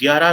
11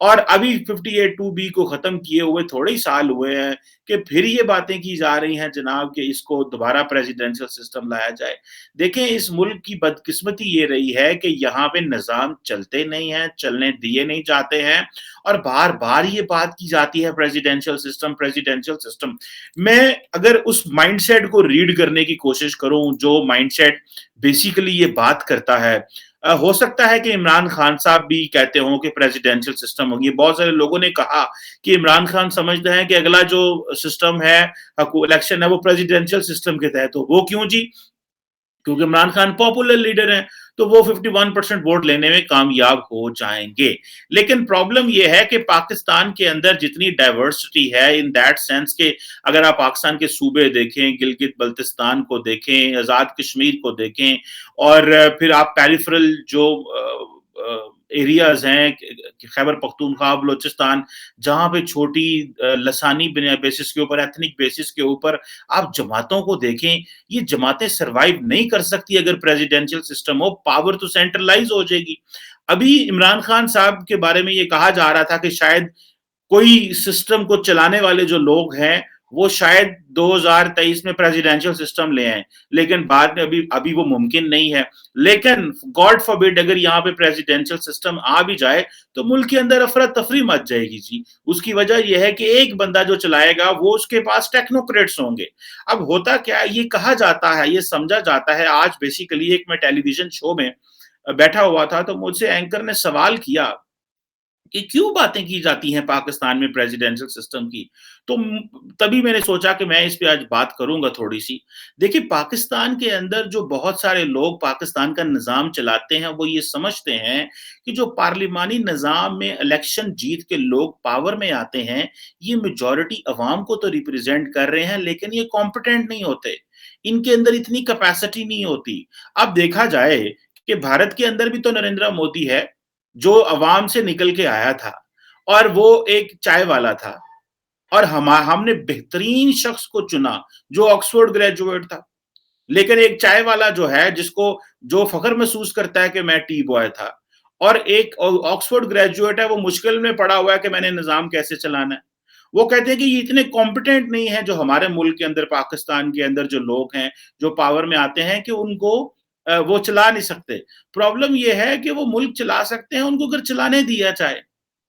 اور ابھی 58(2)B کو ختم کیے ہوئے تھوڑے ہی سال ہوئے ہیں کہ پھر یہ باتیں کی جا رہی ہیں جناب کہ اس کو دوبارہ پریزیڈنشل سسٹم لایا جائے۔ دیکھیں اس ملک کی بدقسمتی یہ رہی ہے کہ یہاں پہ نظام چلتے نہیں ہیں، چلنے دیے نہیں جاتے ہیں، اور بار بار یہ بات کی جاتی ہے پریزیڈنشل سسٹم، پریزیڈنشل سسٹم۔ میں اگر اس مائنڈ سیٹ کو ریڈ کرنے کی کوشش کروں جو مائنڈ سیٹ بیسیکلی یہ بات کرتا ہے، ہو سکتا ہے کہ عمران خان صاحب بھی کہتے ہوں کہ پریزیڈنشل سسٹم ہوگی۔ بہت سارے لوگوں نے کہا کہ عمران خان سمجھتے ہیں کہ اگلا جو سسٹم ہے، الیکشن ہے، وہ پریزیڈنشل سسٹم کے تحت ہو۔ وہ کیوں جی؟ کیونکہ عمران خان پاپولر لیڈر ہیں تو وہ 51% ووٹ لینے میں کامیاب ہو جائیں گے۔ لیکن پرابلم یہ ہے کہ پاکستان کے اندر جتنی ڈائیورسٹی ہے ان دیٹ سینس کہ اگر آپ پاکستان کے صوبے دیکھیں، گلگت بلتستان کو دیکھیں، آزاد کشمیر کو دیکھیں، اور پھر آپ پیریفرل جو ایریاز ہیں، خیبر پختونخوا، بلوچستان، جہاں پہ چھوٹی لسانی بیسس کے اوپر، ایتھنک بیسس کے اوپر آپ جماعتوں کو دیکھیں، یہ جماعتیں سروائیو نہیں کر سکتی اگر پریزیڈنشل سسٹم ہو، پاور تو سینٹرلائز ہو جائے گی۔ ابھی عمران خان صاحب کے بارے میں یہ کہا جا رہا تھا کہ شاید کوئی سسٹم کو چلانے والے جو لوگ ہیں وہ شاید 2023 میں پریزیڈنشل سسٹم لے آئیں، لیکن بعد میں ابھی وہ ممکن نہیں ہے۔ لیکن گاڈ فاربڈ اگر یہاں پہ پریزیڈنشل سسٹم آ بھی جائے تو ملک کے اندر افراتفری مچ جائے گی جی۔ اس کی وجہ یہ ہے کہ ایک بندہ جو چلائے گا وہ اس کے پاس ٹیکنوکریٹس ہوں گے۔ اب ہوتا کیا ہے، یہ کہا جاتا ہے، یہ سمجھا جاتا ہے، آج بیسیکلی ایک میں ٹیلی ویژن شو میں بیٹھا ہوا تھا تو مجھ سے اینکر نے سوال کیا کہ کیوں باتیں کی جاتی ہیں پاکستان میں پریزیڈنشل سسٹم کی، تو تبھی میں نے سوچا کہ میں اس پہ آج بات کروں گا تھوڑی سی۔ دیکھیں پاکستان کے اندر جو بہت سارے لوگ پاکستان کا نظام چلاتے ہیں وہ یہ سمجھتے ہیں کہ جو پارلیمانی نظام میں الیکشن جیت کے لوگ پاور میں آتے ہیں یہ میجورٹی عوام کو تو ریپرزینٹ کر رہے ہیں لیکن یہ کمپیٹنٹ نہیں ہوتے، ان کے اندر اتنی کیپیسٹی نہیں ہوتی۔ اب دیکھا جائے کہ بھارت کے اندر بھی تو نریندر مودی ہے جو عوام سے نکل کے آیا تھا، اور وہ ایک چائے والا تھا، اور ہم نے بہترین شخص کو چنا جو آکسفورڈ گریجویٹ تھا، لیکن ایک چائے والا جو ہے جس کو جو فخر محسوس کرتا ہے کہ میں ٹی بوائے تھا، اور ایک آکسفورڈ گریجویٹ ہے وہ مشکل میں پڑا ہوا ہے کہ میں نے نظام کیسے چلانا ہے۔ وہ کہتے ہیں کہ یہ اتنے کمپیٹنٹ نہیں ہے جو ہمارے ملک کے اندر، پاکستان کے اندر جو لوگ ہیں جو پاور میں آتے ہیں کہ ان کو وہ چلا نہیں سکتے۔ پرابلم یہ ہے کہ وہ ملک چلا سکتے ہیں ان کو اگر چلانے دیا جائے،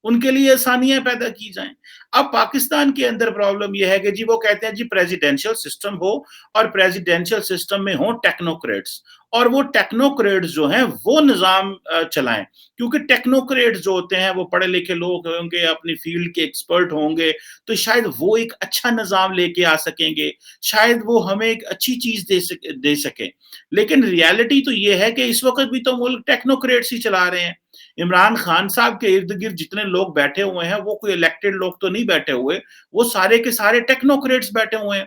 ان کے لیے آسانیاں پیدا کی جائیں۔ اب پاکستان کے اندر پرابلم یہ ہے کہ جی وہ کہتے ہیں جی پریزیڈنشل سسٹم ہو، اور پریزیڈنشل سسٹم میں ہوں ٹیکنوکریٹس، اور وہ ٹیکنوکریٹس جو ہیں وہ نظام چلائیں، کیونکہ ٹیکنوکریٹس جو ہوتے ہیں وہ پڑھے لکھے لوگ ہوں گے، اپنی فیلڈ کے ایکسپرٹ ہوں گے، تو شاید وہ ایک اچھا نظام لے کے آ سکیں گے، شاید وہ ہمیں ایک اچھی چیز دے سکیں۔ لیکن ریالٹی تو یہ ہے کہ اس وقت بھی تو ملک ٹیکنوکریٹس ہی چلا رہے ہیں۔ عمران خان صاحب کے ارد گرد جتنے لوگ بیٹھے ہوئے ہیں وہ کوئی الیکٹڈ لوگ تو نہیں بیٹھے ہوئے، وہ سارے کے سارے ٹیکنوکریٹس بیٹھے ہوئے ہیں۔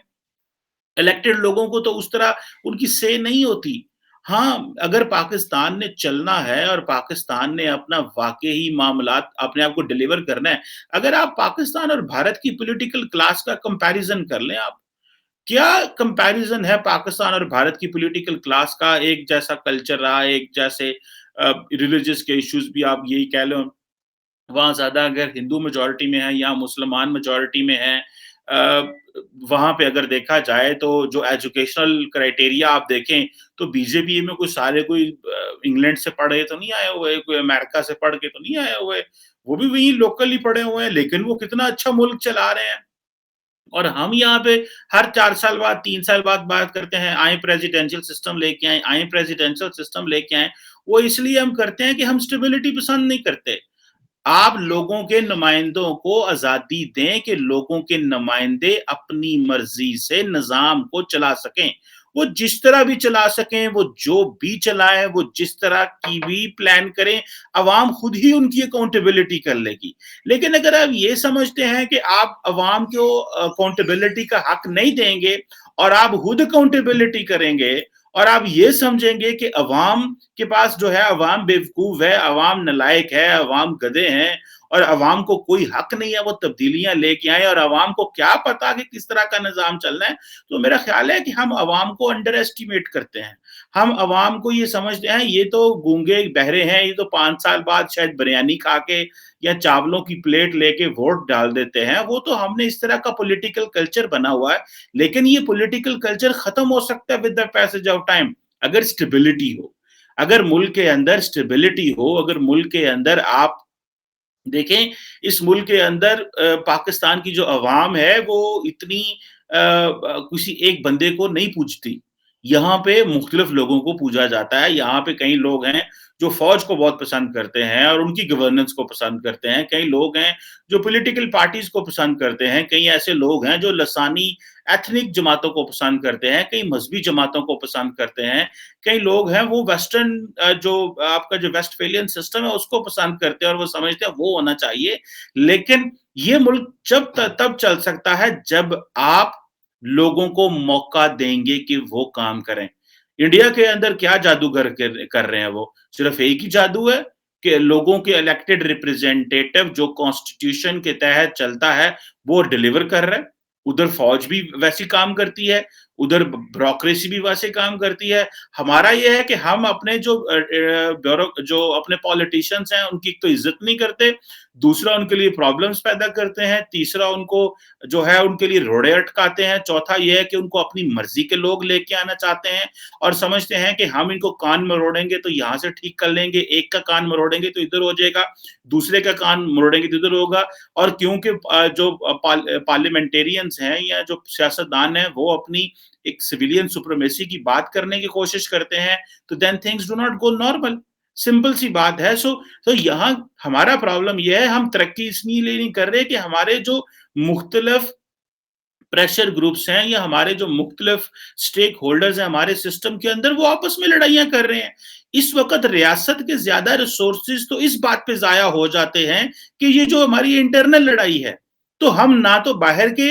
الیکٹڈ لوگوں کو تو اس طرح ان کی سے نہیں ہوتی۔ ہاں اگر پاکستان نے چلنا ہے اور پاکستان نے اپنا واقعی معاملات اپنے آپ کو ڈیلیور کرنا ہے، اگر آپ پاکستان اور بھارت کی پولیٹیکل کلاس کا کمپیریزن کر لیں، آپ کیا کمپیریزن ہے پاکستان اور بھارت کی پولیٹیکل کلاس کا؟ ایک جیسا کلچر رہا، ایک جیسے ریلیجس کے ایشوز بھی آپ یہی کہہ لو، وہاں زیادہ اگر ہندو میجورٹی میں ہے یا مسلمان میجورٹی میں ہے، وہاں پہ اگر دیکھا جائے تو جو ایجوکیشنل کرائٹیریا آپ دیکھیں تو بی جے پی میں کوئی سارے کوئی انگلینڈ سے پڑھے تو نہیں آئے ہوئے، کوئی امریکہ سے پڑھ کے تو نہیں آئے ہوئے، وہ بھی وہیں لوکلی پڑھے ہوئے ہیں، لیکن وہ کتنا اچھا ملک چلا رہے ہیں۔ اور ہم یہاں پہ ہر 4 سال بعد 3 سال بعد بات کرتے ہیں آئیں پریزیڈنشل سسٹم لے کے آئیں، آئیں پریزیڈنشل سسٹم لے کے آئیں۔ وہ اس لیے ہم کرتے ہیں کہ ہم سٹیبلٹی پسند نہیں کرتے۔ آپ لوگوں کے نمائندوں کو آزادی دیں کہ لوگوں کے نمائندے اپنی مرضی سے نظام کو چلا سکیں، وہ جس طرح بھی چلا سکیں، وہ جو بھی چلائیں، وہ جس طرح کی بھی پلان کریں، عوام خود ہی ان کی اکاؤنٹیبلٹی کر لے گی۔ لیکن اگر آپ یہ سمجھتے ہیں کہ آپ عوام کو اکاؤنٹیبلٹی کا حق نہیں دیں گے اور آپ خود اکاؤنٹیبلٹی کریں گے، اور آپ یہ سمجھیں گے کہ عوام کے پاس جو ہے، عوام بیوقوف ہے، عوام نالائق ہے، عوام گدھے ہیں، اور عوام کو کوئی حق نہیں ہے وہ تبدیلیاں لے کے آئیں، اور عوام کو کیا پتا کہ کس طرح کا نظام چلنا ہے، تو میرا خیال ہے کہ ہم عوام کو انڈر ایسٹیمیٹ کرتے ہیں۔ ہم عوام کو یہ سمجھتے ہیں یہ تو گونگے بہرے ہیں، یہ تو 5 سال بعد شاید بریانی کھا کے یا چاولوں کی پلیٹ لے کے ووٹ ڈال دیتے ہیں، وہ تو ہم نے اس طرح کا پولیٹیکل کلچر بنا ہوا ہے، لیکن یہ پولیٹیکل کلچر ختم ہو سکتا ہے with the passage of time, اگر اسٹیبلٹی ہو، اگر ملک کے اندر اسٹیبلٹی ہو، اگر ملک کے اندر آپ دیکھیں، اس ملک کے اندر پاکستان کی جو عوام ہے وہ اتنی کسی ایک بندے کو نہیں پوجتی، یہاں پہ مختلف لوگوں کو پوجا جاتا ہے، یہاں پہ کئی لوگ ہیں جو فوج کو بہت پسند کرتے ہیں اور ان کی گورننس کو پسند کرتے ہیں، کئی لوگ ہیں جو پولیٹیکل پارٹیز کو پسند کرتے ہیں، کئی ایسے لوگ ہیں جو لسانی ایتھنک جماعتوں کو پسند کرتے ہیں، کئی مذہبی جماعتوں کو پسند کرتے ہیں، کئی لوگ ہیں وہ ویسٹرن جو آپ کا جو ویسٹ فیلین سسٹم ہے اس کو پسند کرتے ہیں اور وہ سمجھتے ہیں وہ ہونا چاہیے، لیکن یہ ملک تب چل سکتا ہے جب آپ لوگوں کو موقع دیں گے کہ وہ کام کریں۔ انڈیا کے اندر کیا جادوگر کر رہے ہیں، وہ صرف ایک ہی جادو ہے کہ لوگوں کے الیکٹڈ ریپرزینٹیٹو جو کانسٹیٹیوشن کے تحت چلتا ہے وہ ڈیلیور کر رہے ہیں، ادھر فوج بھی ویسی کام کرتی ہے، ادھر بیوروکریسی بھی ویسے کام کرتی ہے۔ ہمارا یہ ہے کہ ہم اپنے جو اپنے پالیٹیشنز ہیں ان کی تو عزت نہیں کرتے، دوسرا ان کے لیے پرابلمز پیدا کرتے ہیں، تیسرا ان کو جو ہے ان کے لیے روڑے اٹکاتے ہیں، چوتھا یہ ہے کہ ان کو اپنی مرضی کے لوگ لے کے آنا چاہتے ہیں اور سمجھتے ہیں کہ ہم ان کو کان مروڑیں گے تو یہاں سے ٹھیک کر لیں گے، ایک کا کان مروڑیں گے تو ادھر ہو جائے گا، دوسرے کا کان مروڑیں گے تو ادھر ہوگا، اور کیونکہ جو پارلیمنٹیرینز ہیں یا جو سیاستدان ہیں وہ اپنی ایک سویلین سپریمیسی کی بات کرنے کی کوشش کرتے ہیں تو then things do not go normal, simple سی بات ہے۔ سو یہاں ہمارا پرابلم یہ ہے، ہم ترقی اس لیے نہیں کر رہے کہ ہمارے جو مختلف پریشر گروپس ہیں یا ہمارے جو مختلف سٹیک ہولڈرز ہیں ہمارے سسٹم کے اندر وہ آپس میں لڑائیاں کر رہے ہیں۔ اس وقت ریاست کے زیادہ ریسورسز تو اس بات پہ ضائع ہو جاتے ہیں کہ یہ جو ہماری انٹرنل لڑائی ہے تو ہم نہ تو باہر کے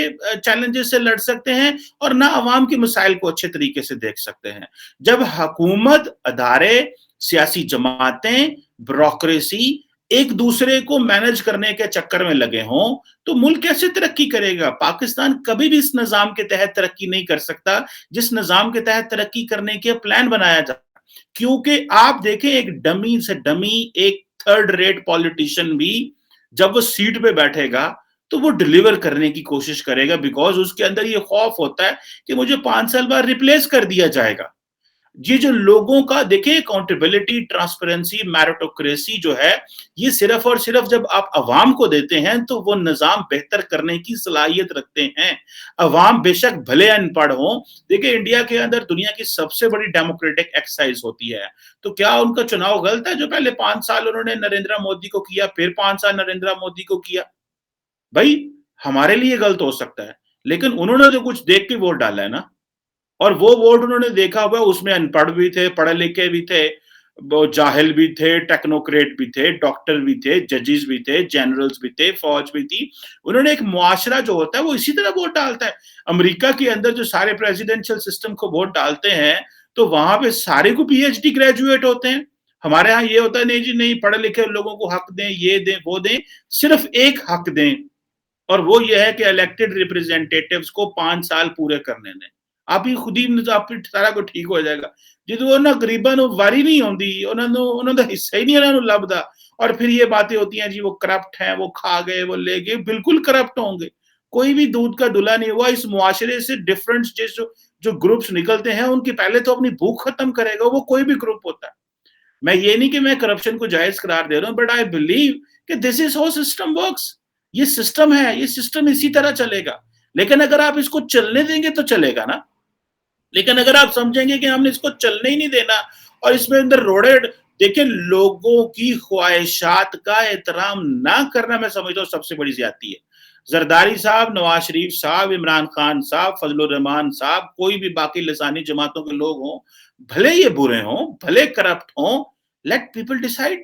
چیلنجز سے لڑ سکتے ہیں اور نہ عوام کے مسائل کو اچھے طریقے سے دیکھ سکتے ہیں۔ جب حکومت، ادارے، سیاسی جماعتیں، بیوروکریسی ایک دوسرے کو مینج کرنے کے چکر میں لگے ہوں تو ملک کیسے ترقی کرے گا؟ پاکستان کبھی بھی اس نظام کے تحت ترقی نہیں کر سکتا جس نظام کے تحت ترقی کرنے کے پلان بنایا جاتا، کیونکہ آپ دیکھیں ایک ڈمی سے ڈمی ایک تھرڈ ریٹ پولیٹیشین بھی جب وہ سیٹ پہ بیٹھے گا تو وہ ڈیلیور کرنے کی کوشش کرے گا، بیکاز اس کے اندر یہ خوف ہوتا ہے کہ مجھے 5 سال بعد ریپلیس کر دیا جائے گا۔ یہ جو لوگوں کا دیکھیں اکاؤنٹیبلٹی، ٹرانسپیرنسی، میرٹوکریسی جو ہے یہ صرف اور صرف جب آپ عوام کو دیتے ہیں تو وہ نظام بہتر کرنے کی صلاحیت رکھتے ہیں۔ عوام بے شک بھلے ان پڑھ ہوں، دیکھیں انڈیا کے اندر دنیا کی سب سے بڑی ڈیموکریٹک ایکسرسائز ہوتی ہے، تو کیا ان کا چناؤ غلط ہے جو پہلے 5 سال انہوں نے نریندر مودی کو کیا پھر 5 سال نریندر مودی کو کیا؟ بھائی ہمارے لیے غلط ہو سکتا ہے لیکن انہوں نے تو کچھ دیکھ کے ووٹ ڈالا ہے نا، اور وہ ووٹ انہوں نے دیکھا ہوا اس میں ان پڑھ بھی تھے، پڑھے لکھے بھی تھے، جاہل بھی تھے، ٹیکنوکریٹ بھی تھے، ڈاکٹر بھی تھے، ججز بھی تھے، جنرلز بھی تھے، فوج بھی تھی، انہوں نے ایک معاشرہ جو ہوتا ہے وہ اسی طرح ووٹ ڈالتا ہے۔ امریکہ کے اندر جو سارے پریزیڈنشل سسٹم کو ووٹ ڈالتے ہیں تو وہاں پہ سارے کو پی ایچ ڈی گریجویٹ ہوتے ہیں، ہمارے ہاں یہ ہوتا ہے نہیں جی نہیں، پڑھے لکھے لوگوں کو حق دیں، یہ دیں وہ دیں، صرف ایک حق دیں اور وہ یہ ہے کہ الیکٹڈ ریپرزینٹیٹیوز کو 5 سال پورے کرنے دیں، آپ ہی خود ہی آپ سارا کو ٹھیک ہو جائے گا۔ جدو انہوں غریباں نو واری نہیں ہوندی، انہوں دا حصہ ہی نہیں انہوں نے لبدا، اور پھر یہ باتیں ہوتی ہیں جی وہ کرپٹ ہیں، وہ کھا گئے، وہ لے گئے، بالکل کرپٹ ہوں گے، کوئی بھی دودھ کا دلہا نہیں ہوا۔ اس معاشرے سے ڈفرنٹ جو گروپس نکلتے ہیں ان کی پہلے تو اپنی بھوک ختم کرے گا، وہ کوئی بھی گروپ ہوتا ہے۔ میں یہ نہیں کہ میں کرپشن کو جائز قرار دے رہا ہوں، بٹ آئی بلیو کہ دس از ہاؤ سسٹم ورکس، یہ سسٹم ہے، یہ سسٹم اسی طرح چلے گا، لیکن اگر آپ اس کو چلنے دیں گے تو چلے گا نا، لیکن اگر آپ سمجھیں گے کہ ہم نے اس کو چلنے ہی نہیں دینا اور اس میں اندر روڑے، دیکھیں لوگوں کی خواہشات کا احترام نہ کرنا میں سمجھتا ہوں سب سے بڑی زیادتی ہے۔ زرداری صاحب، نواز شریف صاحب، عمران خان صاحب، فضل الرحمان صاحب، کوئی بھی باقی لسانی جماعتوں کے لوگ ہوں، بھلے یہ برے ہوں، بھلے کرپٹ ہوں، لیٹ پیپل ڈیسائیڈ،